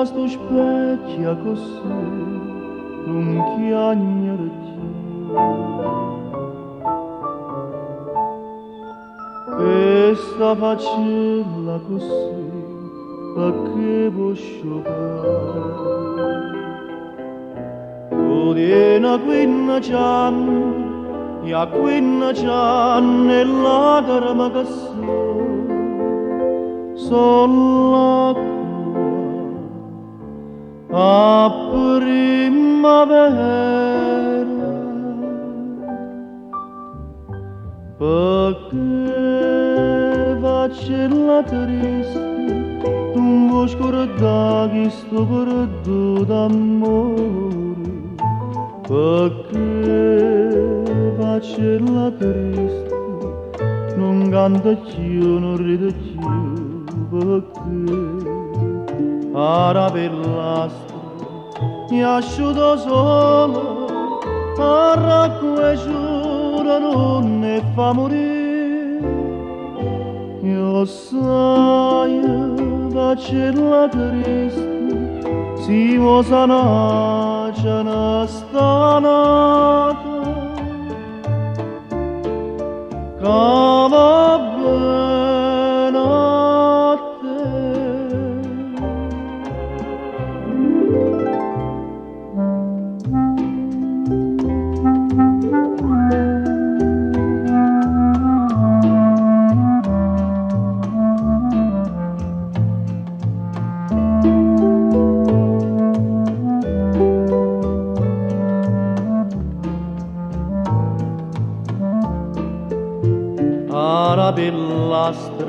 sto specchia così, non chiagnere e sta facella così, perché vuoi sciopare? Odina quinna c'hanno, e a quinna c'hanno e lacrima che sono a primavera, perché facella triste, non vuoi scordare sto perduto d'amore, perché facella triste, non canta più, non ride più, perché ara bell'astro mi asciuto solo a racqueggiura non ne fa morire. Io sai facella triste si vuoi sanare ce ne sta nata che va bene a te. Ara bell'astra,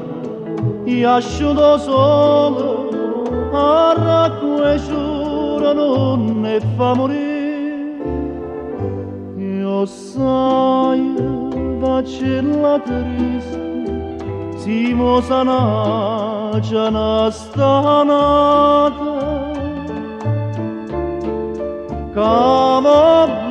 io asciuto solo, a racqueggiura non ne fa morire. Io sai, facella triste, si mo sanà, ce ne sta nata, che va